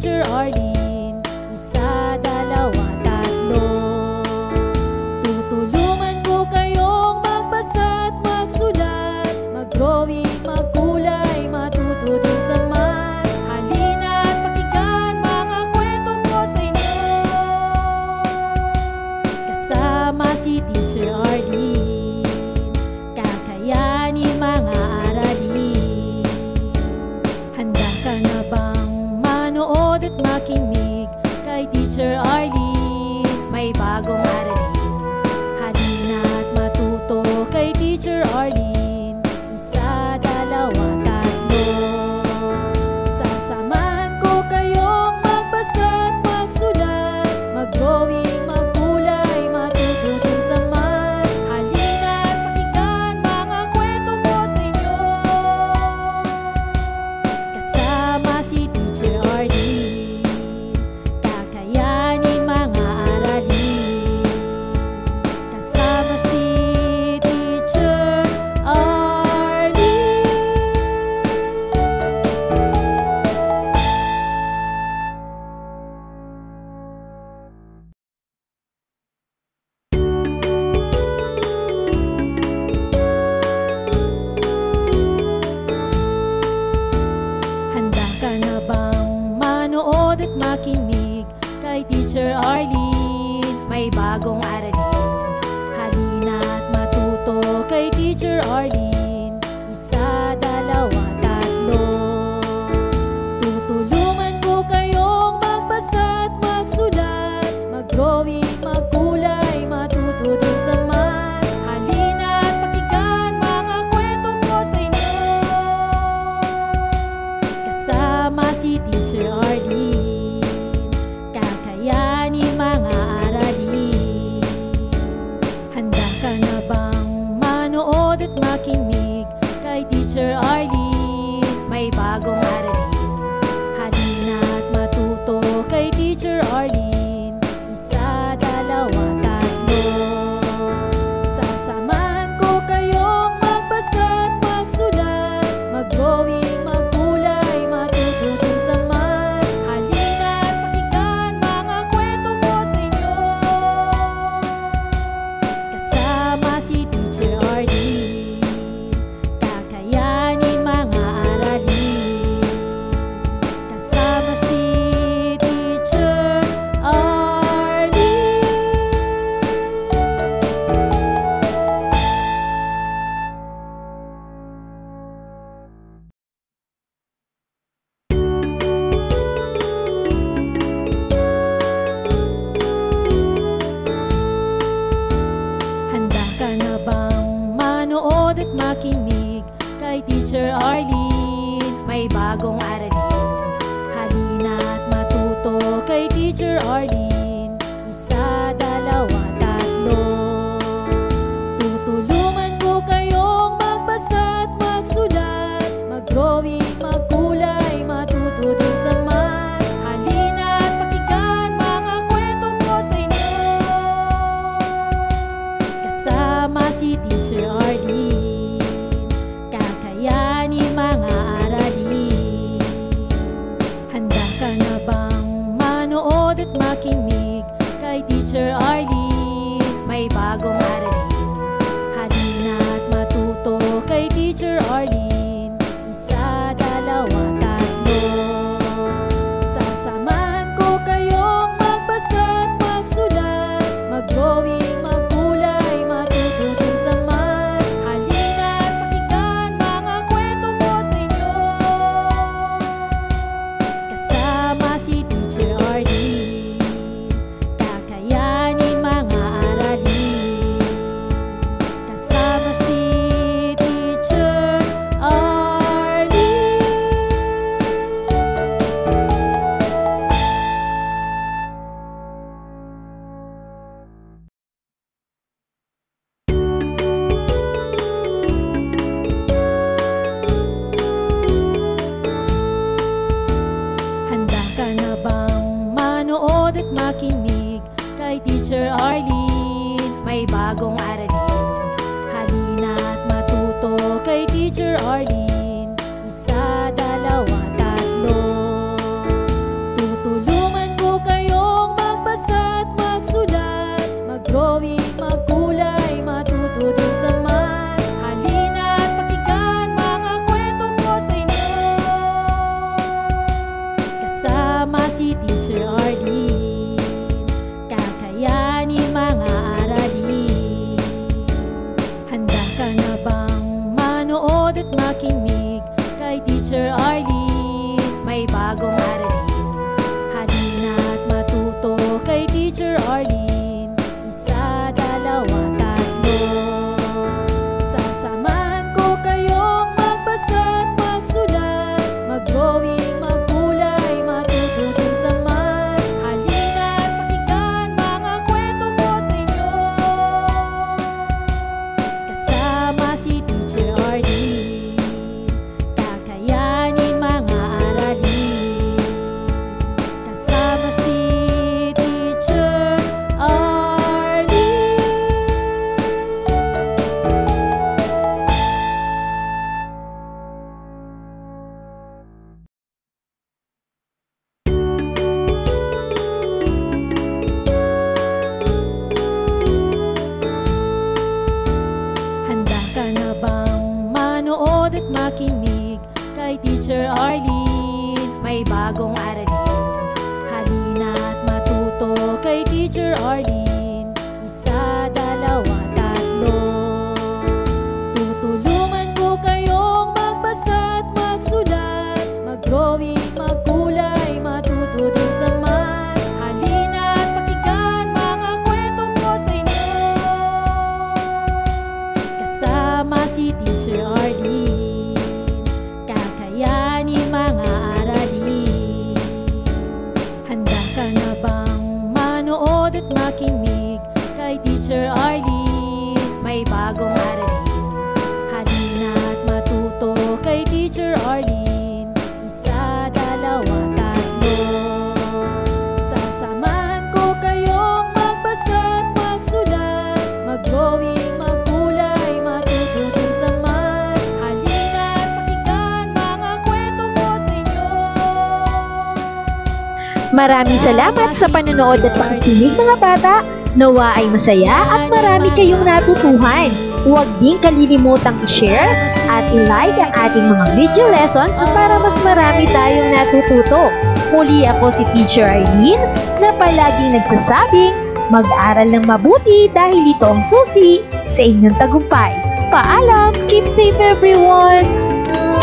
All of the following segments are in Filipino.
Teacher Arlene. Isa, dalawa, tatlo. Tutulungan ko kayong magbasa at magsulat, mag-drawing, magkulay, matuto din sa math. Halina at pakinggan mga kwento ko sa inyo. Kasama si Teacher Arlene, kakayanin mga aralin. Handa ka na bang manood at makinig kay Teacher Arlene? May bagong aralin. Halina at matuto kay Teacher Arlene. Isa, dalawa, tatlo. Sasamahan ko kayong magbasa at magsulat, mag-drawing, magkulay, matuto din sa math. Halina at pakinggan mga kwento ko sa inyo. Kasama si Teacher Arlene, kakayanin mga aralin. Kasama si Teacher Arlene. Handa ka na bang manood at makinig kay Teacher Arlene? May bagong aralin. Halina at matuto kay Teacher Arlene. Isa, dalawa, tatlo. Tutulungan ko kayong magbasa at magsulat, mag-drawing, magkulay, matuto din sa math. Halina at pakinggan mga kwento ko sa inyo. Kasama si Teacher Arlene, kakayanin mga aralin. Handa ka na bang manood at makinig kay Teacher Arlene? May bagong aralin. Halina at matuto kay Teacher Arlene. Isa, dalawa, tatlo. Sasamahan ko kayong magbasa at magsulat, mag-drawing, magkulay, matuto din sa math. Halina at pakinggan mga kwento ko sa inyo. Kasama si Teacher Arlene, kakayanin mga aralin. Kasama si Teacher Arlene. Handa ka na bang manood at makinig kay Teacher Arlene? May bagong aralin. Halina at matuto kay Teacher Arlene. Isa, dalawa, tatlo. Tutulungan ko kayong magbasa at magsulat, mag-drawing, magkulay, matuto din sa math. Halina at pakinggan mga kwento ko sa inyo. Kasama si Teacher Arlene, kakayanin mga aralin. Handa ka na bang manood at makinig kay Teacher Arlene? May bagong aralin. Halina at matuto kay Teacher Arlene. Isa, dalawa, tatlo. Sasamahan ko kayong magbasa at magsulat, mag-drawing, magkulay, matuto din sa math. Halina at pakinggan mga kwento ko sa inyo. Kasama si Teacher Arlene, kakayanin mga aralin. Kasama si Teacher Arlene. Handa ka na bang manood at makinig kay Teacher Arlene? May bagong aralin. Halina at matuto kay Teacher Arlene. Isa, dalawa, tatlo. manood at makinig kay Teacher Arlene. May bagong aralin, halina at matuto kay Teacher Arlene. Isa, dalawa, tatlo. Sasamahan ko kayong magbasa at magsulat, mag-drawing, magkulay, matuto din sa math. Halina at pakinggan mga kwento ko sa inyo, kasama si Teacher Arlene. Kakayanin mga aralin, kasama si Teacher Arlene. Handa ka na bang manood at makinig kay Teacher Arlene? May bagong aralin, halina at matuto kay Teacher Arlene. Isa, dalawa, tatlo. Tutulungan ko kayong magbasa at magsulat, mag-drawing, magkulay, matuto din sa math. Halina at pakinggan mga kwento ko sa inyo, kasama si Teacher Arlene. Kakayanin mga aralin. Handa ka na bang manood at makinig kay Teacher Arlene? May bagong aralin, halina at matuto kay Teacher Arlene. Isa, dalawa, tatlo. Sasamahan ko kayong magbasa at magsulat, mag-drawing, magkulay, matuto din sa math. Halina at pakinggan mga kwento ko sa inyo. Maraming salamat sa panonood at pakikinig mga bata. Nawa ay masaya at marami kayong natutuhan. Huwag din kalilimutang i-share at i-like ang ating mga video lessons para mas marami tayong natututo. Muli ako si Teacher Arlene na palaging nagsasabing mag-aral ng mabuti dahil ito ang susi sa inyong tagumpay. Paalam! Keep safe everyone!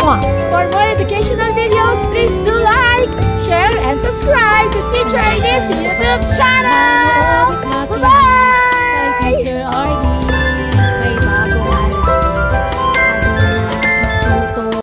Mwah! For more educational videos, please do like, share, and subscribe to Teacher Arlene's YouTube channel!